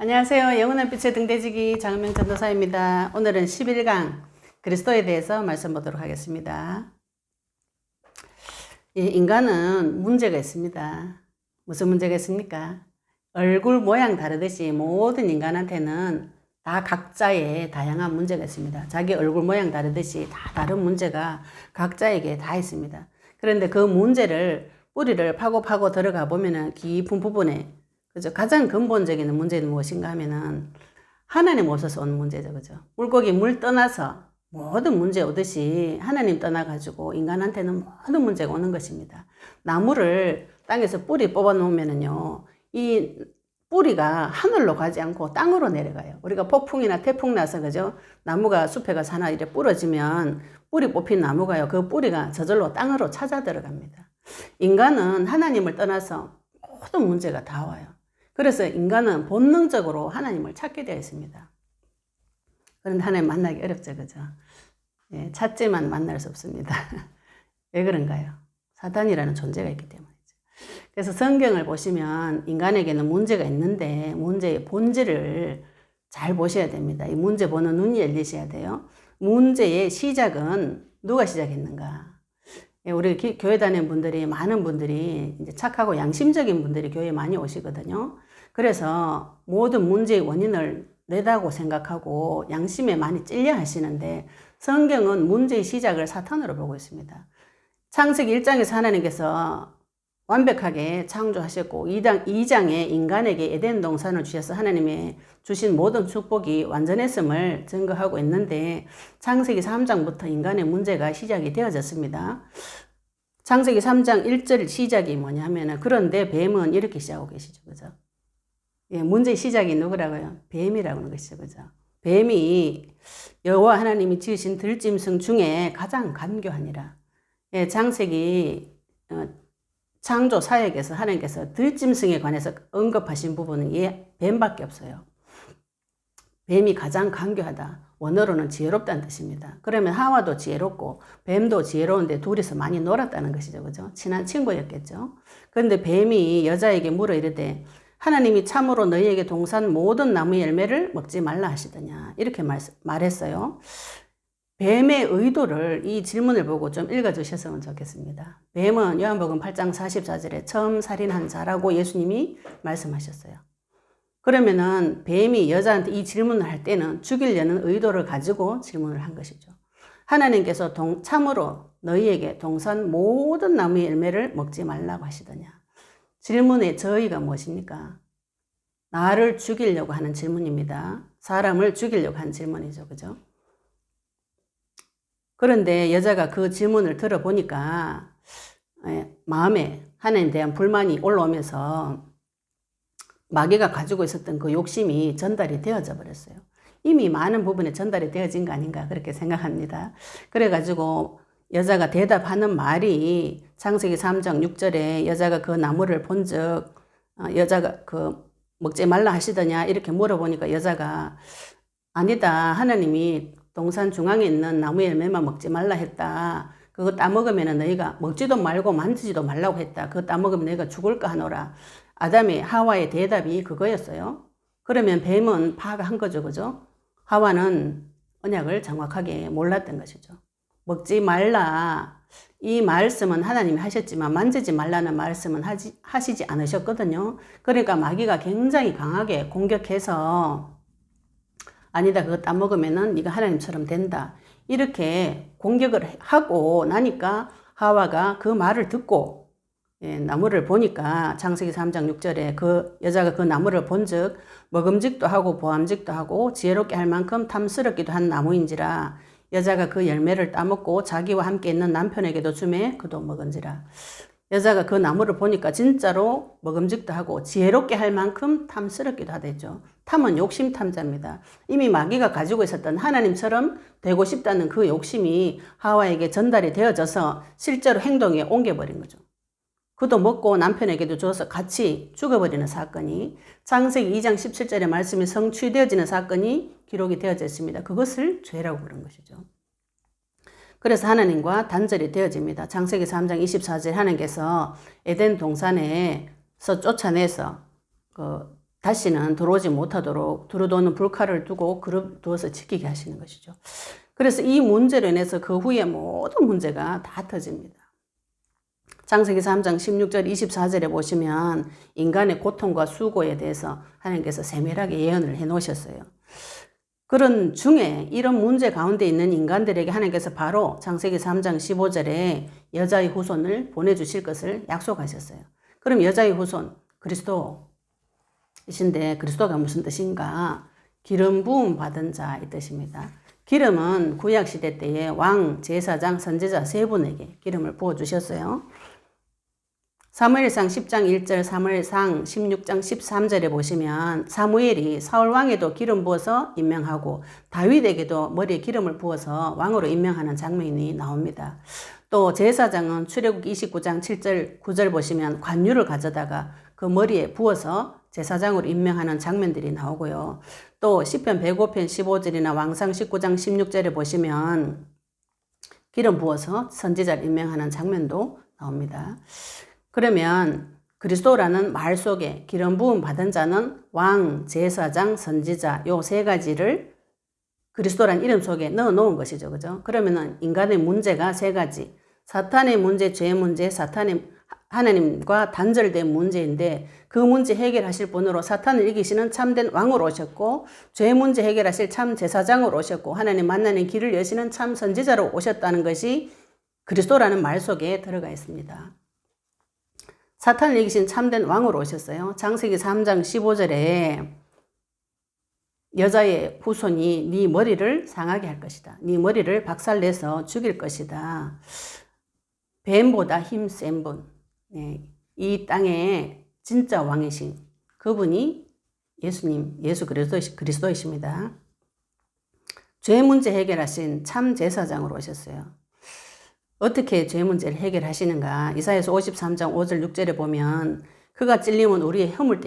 안녕하세요. 영원한 빛의 등대지기 장은명 전도사입니다. 오늘은 11강 그리스도에 대해서 말씀 보도록 하겠습니다. 인간은 문제가 있습니다. 무슨 문제가 있습니까? 얼굴 모양 다르듯이 모든 인간한테는 다 각자의 다양한 문제가 있습니다. 자기 얼굴 모양 다르듯이 다 다른 문제가 각자에게 다 있습니다. 그런데 그 문제를 뿌리를 파고 들어가 보면은 깊은 부분에 그죠? 가장 근본적인 문제는 무엇인가 하면은 하나님 없어서 온 문제죠. 그죠? 물고기 물 떠나서 모든 문제 오듯이 하나님 떠나가지고 인간한테는 모든 문제가 오는 것입니다. 나무를 땅에서 뿌리 뽑아 놓으면은요, 이 뿌리가 하늘로 가지 않고 땅으로 내려가요. 우리가 폭풍이나 태풍 나서, 그죠? 나무가 숲에 가서 하나 이렇게 부러지면 뿌리 뽑힌 나무가요, 그 뿌리가 저절로 땅으로 찾아 들어갑니다. 인간은 하나님을 떠나서 모든 문제가 다 와요. 그래서 인간은 본능적으로 하나님을 찾게 되어 있습니다. 그런데 하나님 만나기 어렵죠, 그죠? 예, 찾지만 만날 수 없습니다. 왜 그런가요? 사탄이라는 존재가 있기 때문이죠. 그래서 성경을 보시면 인간에게는 문제가 있는데 문제의 본질을 잘 보셔야 됩니다. 이 문제 보는 눈이 열리셔야 돼요. 문제의 시작은 누가 시작했는가? 우리 교회 다니는 분들이, 많은 분들이 이제 착하고 양심적인 분들이 교회에 많이 오시거든요. 그래서 모든 문제의 원인을 내다고 생각하고 양심에 많이 찔려 하시는데 성경은 문제의 시작을 사탄으로 보고 있습니다. 창세기 1장에서 하나님께서 완벽하게 창조하셨고 2장에 인간에게 에덴 동산을 주셔서 하나님의 주신 모든 축복이 완전했음을 증거하고 있는데 창세기 3장부터 인간의 문제가 시작이 되어졌습니다. 창세기 3장 1절 시작이 뭐냐면 그런데 뱀은 이렇게 시작하고 계시죠. 그죠? 예, 문제의 시작이 누구라고요? 뱀이라고 하는 것이죠. 그죠? 뱀이 여호와 하나님이 지으신 들짐승 중에 가장 간교하니라. 예, 창세기 창조 사역에서 하나님께서 들짐승에 관해서 언급하신 부분은 뱀밖에 없어요. 뱀이 가장 간교하다. 원어로는 지혜롭다는 뜻입니다. 그러면 하와도 지혜롭고 뱀도 지혜로운데 둘이서 많이 놀았다는 것이죠. 그죠? 친한 친구였겠죠. 그런데 뱀이 여자에게 물어 이르되 하나님이 참으로 너희에게 동산 모든 나무 열매를 먹지 말라 하시더냐. 이렇게 말했어요. 뱀의 의도를 이 질문을 보고 좀 읽어주셨으면 좋겠습니다. 뱀은 요한복음 8장 44절에 처음 살인한 자라고 예수님이 말씀하셨어요. 그러면은 뱀이 여자한테 이 질문을 할 때는 죽이려는 의도를 가지고 질문을 한 것이죠. 하나님께서 참으로 너희에게 동산 모든 나무의 열매를 먹지 말라고 하시더냐. 질문의 저의가 무엇입니까? 나를 죽이려고 하는 질문입니다. 사람을 죽이려고 하는 질문이죠. 그죠? 그런데 여자가 그 질문을 들어보니까 마음에 하나님에 대한 불만이 올라오면서 마귀가 가지고 있었던 그 욕심이 전달이 되어져 버렸어요. 이미 많은 부분에 전달이 되어진 거 아닌가 그렇게 생각합니다. 그래가지고 여자가 대답하는 말이 창세기 3장 6절에 여자가 그 나무를 본즉 여자가 그 먹지 말라 하시더냐 이렇게 물어보니까 여자가 아니다. 하나님이 동산 중앙에 있는 나무 열매만 먹지 말라 했다. 그거 따먹으면 너희가 먹지도 말고 만지지도 말라고 했다. 그거 따먹으면 너희가 죽을까 하노라. 아담의 하와의 대답이 그거였어요. 그러면 뱀은 파악한 거죠. 그죠? 하와는 언약을 정확하게 몰랐던 것이죠. 먹지 말라. 이 말씀은 하나님이 하셨지만 만지지 말라는 말씀은 하시지 않으셨거든요. 그러니까 마귀가 굉장히 강하게 공격해서 아니다. 그거 따먹으면은 네가 하나님처럼 된다. 이렇게 공격을 하고 나니까 하와가 그 말을 듣고 나무를 보니까 창세기 3장 6절에 그 여자가 그 나무를 본즉 먹음직도 하고 보암직도 하고 지혜롭게 할 만큼 탐스럽기도 한 나무인지라 여자가 그 열매를 따먹고 자기와 함께 있는 남편에게도 주매 그도 먹은지라. 여자가 그 나무를 보니까 진짜로 먹음직도 하고 지혜롭게 할 만큼 탐스럽기도 하댔죠. 탐은 욕심 탐자입니다. 이미 마귀가 가지고 있었던 하나님처럼 되고 싶다는 그 욕심이 하와에게 전달이 되어져서 실제로 행동에 옮겨버린 거죠. 그도 먹고 남편에게도 줘서 같이 죽어버리는 사건이 창세기 2장 17절의 말씀이 성취되어지는 사건이 기록이 되어져 있습니다. 그것을 죄라고 부른 것이죠. 그래서 하나님과 단절이 되어집니다. 창세기 3장 24절 하나님께서 에덴 동산에서 쫓아내서 그 다시는 들어오지 못하도록 두루도는 불칼을 두고 그룹 두어서 지키게 하시는 것이죠. 그래서 이 문제로 인해서 그 후에 모든 문제가 다 터집니다. 창세기 3장 16절 24절에 보시면 인간의 고통과 수고에 대해서 하나님께서 세밀하게 예언을 해 놓으셨어요. 그런 중에 이런 문제 가운데 있는 인간들에게 하나님께서 바로 창세기 3장 15절에 여자의 후손을 보내주실 것을 약속하셨어요. 그럼 여자의 후손 그리스도이신데 그리스도가 무슨 뜻인가? 기름 부음 받은 자의 뜻입니다. 기름은 구약시대 때에 왕, 제사장, 선지자 세 분에게 기름을 부어주셨어요. 사무엘상 10장 1절, 사무엘상 16장 13절에 보시면 사무엘이 사울왕에도 기름 부어서 임명하고 다윗에게도 머리에 기름을 부어서 왕으로 임명하는 장면이 나옵니다. 또 제사장은 출애굽 29장 7절, 9절 보시면 관유를 가져다가 그 머리에 부어서 제사장으로 임명하는 장면들이 나오고요. 또 시편 105편 15절이나 왕상 19장 16절에 보시면 기름 부어서 선지자를 임명하는 장면도 나옵니다. 그러면 그리스도라는 말 속에 기름 부음 받은 자는 왕, 제사장, 선지자 요 세 가지를 그리스도란 이름 속에 넣어 놓은 것이죠. 그죠? 그러면은 인간의 문제가 세 가지. 사탄의 문제, 죄의 문제, 하나님과 단절된 문제인데 그 문제 해결하실 분으로 사탄을 이기시는 참된 왕으로 오셨고 죄의 문제 해결하실 참 제사장으로 오셨고 하나님 만나는 길을 여시는 참 선지자로 오셨다는 것이 그리스도라는 말 속에 들어가 있습니다. 사탄을 이기신 참된 왕으로 오셨어요. 창세기 3장 15절에 여자의 후손이 네 머리를 상하게 할 것이다. 네 머리를 박살내서 죽일 것이다. 뱀보다 힘센 분, 이 땅의 진짜 왕이신 그분이 예수님, 예수 그리스도이십니다. 죄 문제 해결하신 참 제사장으로 오셨어요. 어떻게 죄 문제를 해결하시는가? 이사야서 53장 5절 6절에 보면 그가 찔림은 우리 허물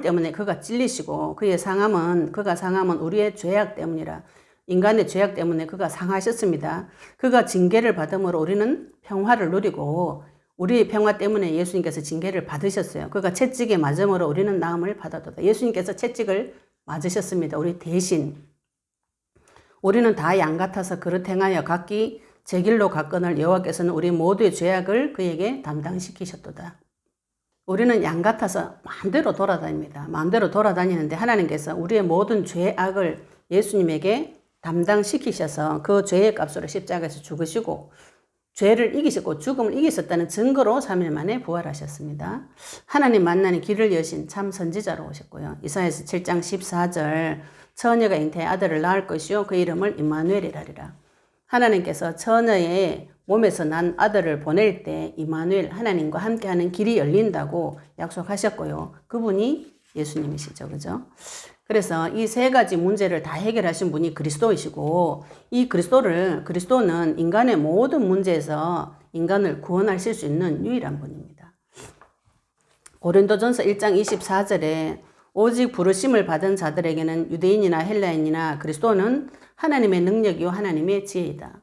때문에 그가 찔리시고 그가 상함은 우리의 죄악 때문이라. 인간의 죄악 때문에 그가 상하셨습니다. 그가 징계를 받음으로 우리는 평화를 누리고 우리의 평화 때문에 예수님께서 징계를 받으셨어요. 그가 채찍에 맞음으로 우리는 나음을 받았도다. 예수님께서 채찍을 맞으셨습니다. 우리 대신. 우리는 다 양 같아서 그릇 행하여 각기 제 길로 갔거늘 여호와께서는 우리 모두의 죄악을 그에게 담당시키셨도다. 우리는 양 같아서 마음대로 돌아다닙니다. 마음대로 돌아다니는데 하나님께서 우리의 모든 죄악을 예수님에게 담당시키셔서 그 죄의 값으로 십자가에서 죽으시고 죄를 이기셨고 죽음을 이기셨다는 증거로 3일 만에 부활하셨습니다. 하나님 만나는 길을 여신 참 선지자로 오셨고요. 이사야서 7장 14절 처녀가 잉태해 아들을 낳을 것이요 그 이름을 임마누엘이라리라. 하나님께서 처녀의 몸에서 난 아들을 보낼 때 임마누엘 하나님과 함께하는 길이 열린다고 약속하셨고요. 그분이 예수님이시죠. 그죠? 그래서 이 세 가지 문제를 다 해결하신 분이 그리스도이시고 이 그리스도는 인간의 모든 문제에서 인간을 구원하실 수 있는 유일한 분입니다. 고린도전서 1장 24절에 오직 부르심을 받은 자들에게는 유대인이나 헬라인이나 그리스도는 하나님의 능력이요 하나님의 지혜이다.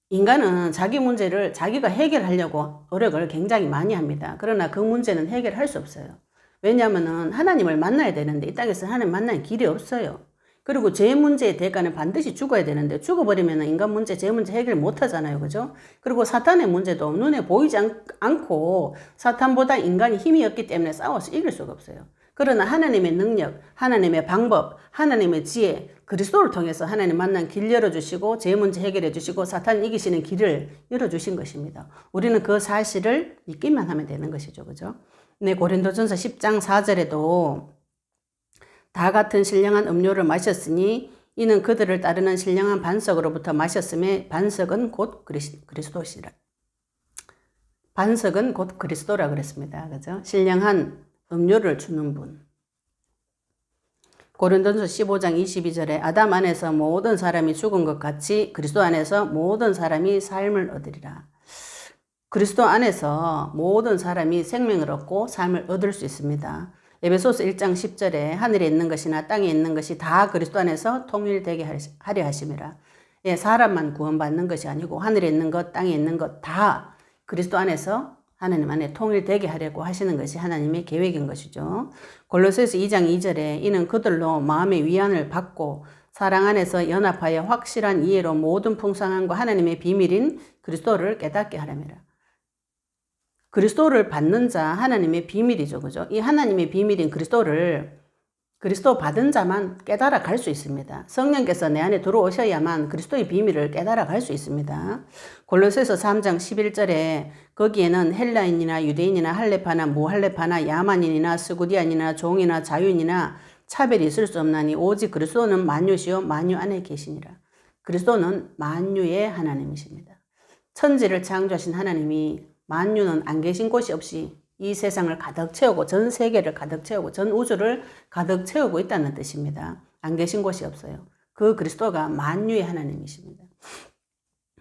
인간은 자기 문제를 자기가 해결하려고 노력을 굉장히 많이 합니다. 그러나 그 문제는 해결할 수 없어요. 왜냐하면 하나님을 만나야 되는데 이 땅에서 하나님 만날 길이 없어요. 그리고 죄 문제의 대가는 반드시 죽어야 되는데 죽어버리면 인간 문제, 죄 문제 해결 못 하잖아요. 그죠? 그리고 사탄의 문제도 눈에 보이지 않고 사탄보다 인간이 힘이 없기 때문에 싸워서 이길 수가 없어요. 그러나 하나님의 능력, 하나님의 방법, 하나님의 지혜, 그리스도를 통해서 하나님 만난 길 열어주시고 죄 문제 해결해 주시고 사탄 이기시는 길을 열어주신 것입니다. 우리는 그 사실을 믿기만 하면 되는 것이죠. 그죠? 네, 고린도전서 10장 4절에도 다 같은 신령한 음료를 마셨으니 이는 그들을 따르는 신령한 반석으로부터 마셨음에 반석은 곧 그리스도시라. 반석은 곧 그리스도라 그랬습니다. 그죠? 신령한 음료를 주는 분. 고린도전서 15장 22절에 아담 안에서 모든 사람이 죽은 것 같이 그리스도 안에서 모든 사람이 삶을 얻으리라. 그리스도 안에서 모든 사람이 생명을 얻고 삶을 얻을 수 있습니다. 에베소서 1장 10절에 하늘에 있는 것이나 땅에 있는 것이 다 그리스도 안에서 통일되게 하려 하심이라. 사람만 구원받는 것이 아니고 하늘에 있는 것, 땅에 있는 것 다 그리스도 안에서 하나님 안에 통일되게 하려고 하시는 것이 하나님의 계획인 것이죠. 골로새서 2장 2절에 이는 그들로 마음의 위안을 받고 사랑 안에서 연합하여 확실한 이해로 모든 풍성함과 하나님의 비밀인 그리스도를 깨닫게 하려니라. 그리스도를 받는 자 하나님의 비밀이죠. 그죠? 이 하나님의 비밀인 그리스도 받은 자만 깨달아 갈 수 있습니다. 성령께서 내 안에 들어오셔야만 그리스도의 비밀을 깨달아 갈 수 있습니다. 골로새서 3장 11절에 거기에는 헬라인이나 유대인이나 할레파나 무할레파나 야만인이나 스구디안이나 종이나 자유인이나 차별이 있을 수 없나니 오직 그리스도는 만유시요 만유 안에 계시니라. 그리스도는 만유의 하나님이십니다. 천지를 창조하신 하나님이 만유는 안 계신 곳이 없이 이 세상을 가득 채우고 전 세계를 가득 채우고 전 우주를 가득 채우고 있다는 뜻입니다. 안 계신 곳이 없어요. 그 그리스도가 만유의 하나님이십니다.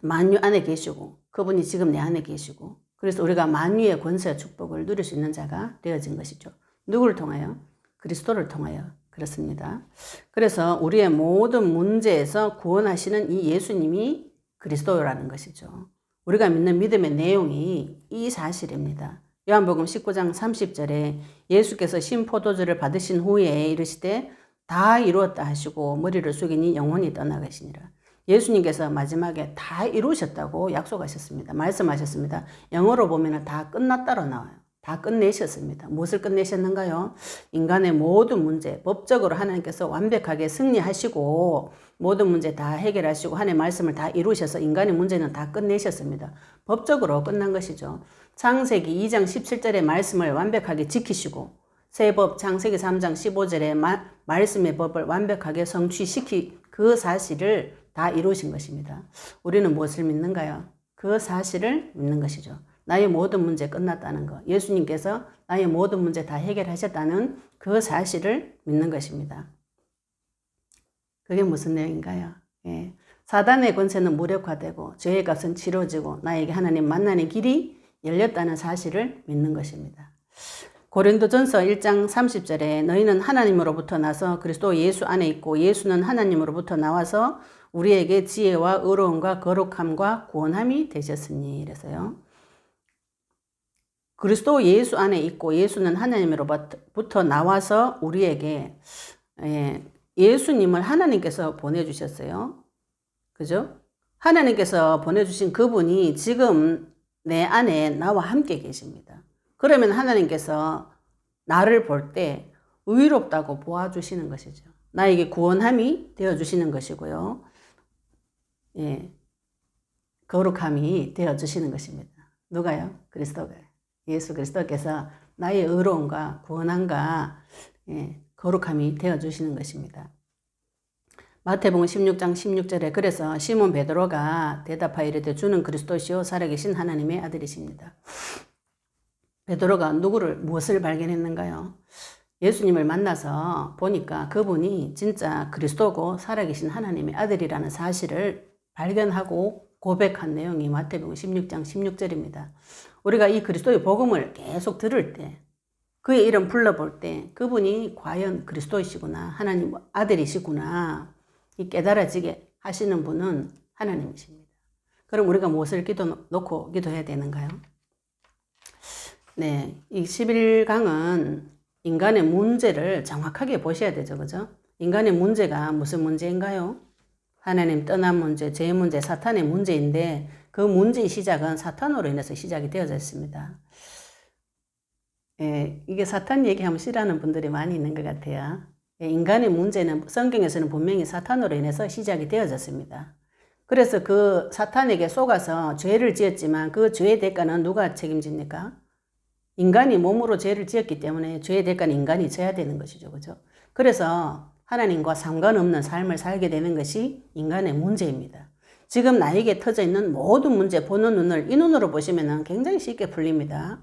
만유 안에 계시고 그분이 지금 내 안에 계시고 그래서 우리가 만유의 권세와 축복을 누릴 수 있는 자가 되어진 것이죠. 누구를 통하여? 그리스도를 통하여 그렇습니다. 그래서 우리의 모든 문제에서 구원하시는 이 예수님이 그리스도라는 것이죠. 우리가 믿는 믿음의 내용이 이 사실입니다. 요한복음 19장 30절에 예수께서 신포도주를 받으신 후에 이르시되 다 이루었다 하시고 머리를 숙이니 영혼이 떠나가시니라. 예수님께서 마지막에 다 이루셨다고 약속하셨습니다. 말씀하셨습니다. 영어로 보면 다 끝났다로 나와요. 다 끝내셨습니다. 무엇을 끝내셨는가요? 인간의 모든 문제, 법적으로 하나님께서 완벽하게 승리하시고 모든 문제 다 해결하시고 하나님의 말씀을 다 이루셔서 인간의 문제는 다 끝내셨습니다. 법적으로 끝난 것이죠. 창세기 2장 17절의 말씀을 완벽하게 지키시고 새 법 창세기 3장 15절의 말씀의 법을 완벽하게 성취시키 그 사실을 다 이루신 것입니다. 우리는 무엇을 믿는가요? 그 사실을 믿는 것이죠. 나의 모든 문제 끝났다는 것. 예수님께서 나의 모든 문제 다 해결하셨다는 그 사실을 믿는 것입니다. 그게 무슨 내용인가요? 예. 사단의 권세는 무력화되고 죄의 값은 치러지고 나에게 하나님 만나는 길이 열렸다는 사실을 믿는 것입니다. 고린도전서 1장 30절에 너희는 하나님으로부터 나서 그리스도 예수 안에 있고 예수는 하나님으로부터 나와서 우리에게 지혜와 의로움과 거룩함과 구원함이 되셨으니 이래서요. 그리스도 예수 안에 있고 예수는 하나님으로부터 나와서 우리에게 예수님을 하나님께서 보내주셨어요. 그죠? 하나님께서 보내주신 그분이 지금 내 안에 나와 함께 계십니다. 그러면 하나님께서 나를 볼 때 의롭다고 보아주시는 것이죠. 나에게 구원함이 되어주시는 것이고요. 예, 거룩함이 되어주시는 것입니다. 누가요? 그리스도가요. 예수 그리스도께서 나의 의로움과 구원함과 거룩함이 되어주시는 것입니다. 마태복음 16장 16절에 그래서 시몬 베드로가 대답하여 이르되 주는 그리스도시요 살아계신 하나님의 아들이십니다. 베드로가 무엇을 발견했는가요? 예수님을 만나서 보니까 그분이 진짜 그리스도고 살아계신 하나님의 아들이라는 사실을 발견하고 고백한 내용이 마태복음 16장 16절입니다. 우리가 이 그리스도의 복음을 계속 들을 때 그의 이름 불러볼 때 그분이 과연 그리스도이시구나 하나님 아들이시구나 이 깨달아지게 하시는 분은 하나님이십니다. 그럼 우리가 무엇을 놓고 기도해야 되는가요? 네, 이 11강은 인간의 문제를 정확하게 보셔야 되죠. 그죠? 인간의 문제가 무슨 문제인가요? 하나님 떠난 문제, 죄 문제, 사탄의 문제인데 그 문제의 시작은 사탄으로 인해서 시작이 되어져 있습니다. 이게 사탄 얘기하면 싫어하는 분들이 많이 있는 것 같아요. 인간의 문제는 성경에서는 분명히 사탄으로 인해서 시작이 되어졌습니다. 그래서 그 사탄에게 속아서 죄를 지었지만 그 죄의 대가는 누가 책임집니까? 인간이 몸으로 죄를 지었기 때문에 죄의 대가는 인간이 져야 되는 것이죠. 그죠? 그래서 하나님과 상관없는 삶을 살게 되는 것이 인간의 문제입니다. 지금 나에게 터져 있는 모든 문제 보는 눈을 이 눈으로 보시면 굉장히 쉽게 풀립니다.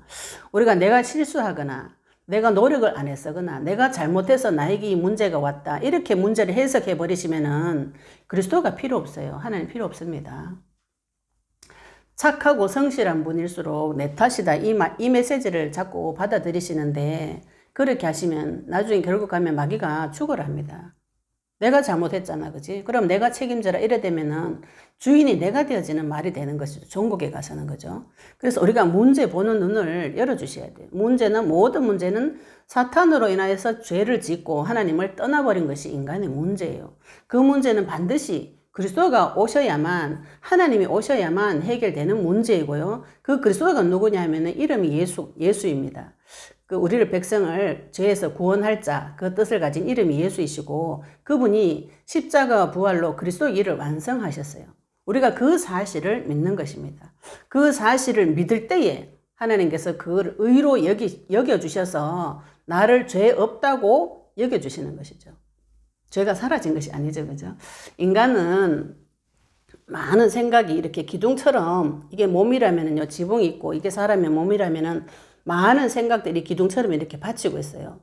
우리가 내가 실수하거나 내가 노력을 안 했거나 내가 잘못해서 나에게 이 문제가 왔다 이렇게 문제를 해석해 버리시면 그리스도가 필요 없어요. 하나님 필요 없습니다. 착하고 성실한 분일수록 내 탓이다 이 메시지를 자꾸 받아들이시는데 그렇게 하시면 나중에 결국 가면 마귀가 죽으라 합니다. 내가 잘못했잖아, 그지? 그럼 내가 책임져라. 이래 되면은 주인이 내가 되어지는 말이 되는 것이죠. 종국에 가서는, 그죠? 그래서 우리가 문제 보는 눈을 열어주셔야 돼요. 모든 문제는 사탄으로 인하여서 죄를 짓고 하나님을 떠나버린 것이 인간의 문제예요. 그 문제는 반드시 그리스도가 오셔야만, 하나님이 오셔야만 해결되는 문제이고요. 그 그리스도가 누구냐 하면은 이름이 예수입니다. 그 우리를 백성을 죄에서 구원할 자, 그 뜻을 가진 이름이 예수이시고 그분이 십자가 부활로 그리스도의 일을 완성하셨어요. 우리가 그 사실을 믿는 것입니다. 그 사실을 믿을 때에 하나님께서 그걸 의로 여겨주셔서 나를 죄 없다고 여겨주시는 것이죠. 죄가 사라진 것이 아니죠, 그죠? 인간은 많은 생각이 이렇게 기둥처럼, 이게 몸이라면요, 지붕이 있고, 이게 사람의 몸이라면은 많은 생각들이 기둥처럼 이렇게 받치고 있어요.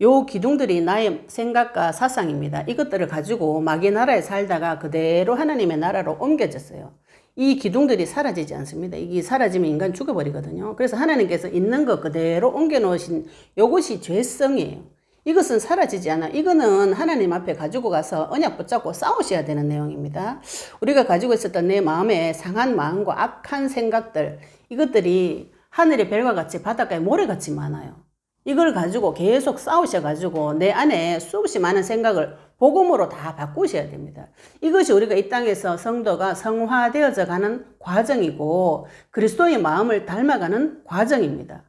요 기둥들이 나의 생각과 사상입니다. 이것들을 가지고 마귀 나라에 살다가 그대로 하나님의 나라로 옮겨졌어요. 이 기둥들이 사라지지 않습니다. 이게 사라지면 인간 죽어버리거든요. 그래서 하나님께서 있는 것 그대로 옮겨놓으신 요것이 죄성이에요. 이것은 사라지지 않아. 이거는 하나님 앞에 가지고 가서 언약 붙잡고 싸우셔야 되는 내용입니다. 우리가 가지고 있었던 내 마음의 상한 마음과 악한 생각들, 이것들이 하늘의 별과 같이 바닷가에 모래같이 많아요. 이걸 가지고 계속 싸우셔가지고 내 안에 수없이 많은 생각을 복음으로 다 바꾸셔야 됩니다. 이것이 우리가 이 땅에서 성도가 성화되어져 가는 과정이고 그리스도의 마음을 닮아가는 과정입니다.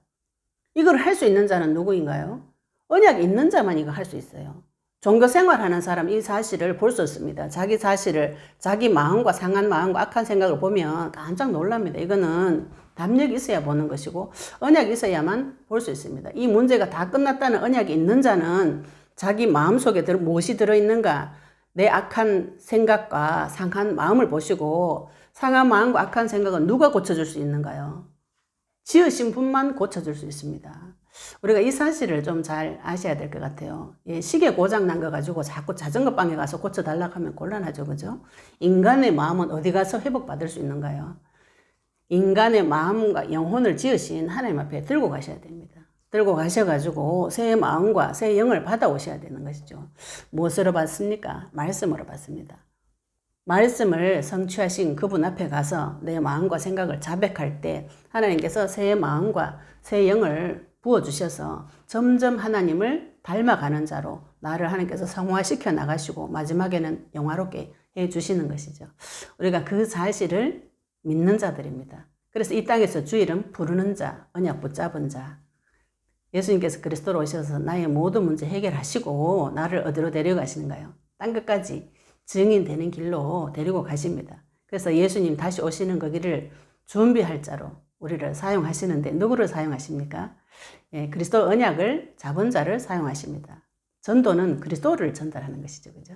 이걸 할 수 있는 자는 누구인가요? 언약 있는 자만 이거 할 수 있어요. 종교 생활하는 사람 이 사실을 볼 수 없습니다. 자기 사실을, 자기 마음과 상한 마음과 악한 생각을 보면 깜짝 놀랍니다. 이거는 담력이 있어야 보는 것이고 언약이 있어야만 볼 수 있습니다. 이 문제가 다 끝났다는 언약이 있는 자는 자기 마음속에 무엇이 들어있는가, 내 악한 생각과 상한 마음을 보시고 상한 마음과 악한 생각은 누가 고쳐줄 수 있는가요? 지으신 분만 고쳐줄 수 있습니다. 우리가 이 사실을 좀 잘 아셔야 될 것 같아요. 예, 시계 고장 난 거 가지고 자꾸 자전거 방에 가서 고쳐달라고 하면 곤란하죠, 그죠? 인간의 마음은 어디 가서 회복받을 수 있는가요? 인간의 마음과 영혼을 지으신 하나님 앞에 들고 가셔야 됩니다. 들고 가셔가지고 새 마음과 새 영을 받아오셔야 되는 것이죠. 무엇으로 받습니까? 말씀으로 받습니다. 말씀을 성취하신 그분 앞에 가서 내 마음과 생각을 자백할 때 하나님께서 새 마음과 새 영을 부어주셔서 점점 하나님을 닮아가는 자로 나를 하나님께서 성화시켜 나가시고 마지막에는 영화롭게 해주시는 것이죠. 우리가 그 사실을 믿는 자들입니다. 그래서 이 땅에서 주 이름 부르는 자, 언약 붙잡은 자. 예수님께서 그리스도로 오셔서 나의 모든 문제 해결하시고 나를 어디로 데려가시는가요? 땅 끝까지 증인되는 길로 데리고 가십니다. 그래서 예수님 다시 오시는 그 길을 준비할 자로 우리를 사용하시는데 누구를 사용하십니까? 예, 그리스도 언약을 잡은 자를 사용하십니다. 전도는 그리스도를 전달하는 것이죠. 그죠?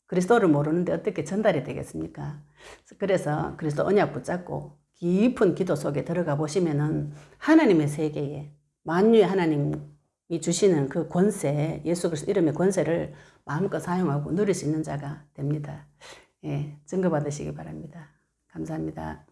그리스도를 모르는데 어떻게 전달이 되겠습니까? 그래서 그리스도 언약 붙잡고 깊은 기도 속에 들어가 보시면은 하나님의 세계에 만유의 하나님이 주시는 그 권세, 예수 그리스도 이름의 권세를 마음껏 사용하고 누릴 수 있는 자가 됩니다. 예, 증거 받으시기 바랍니다. 감사합니다.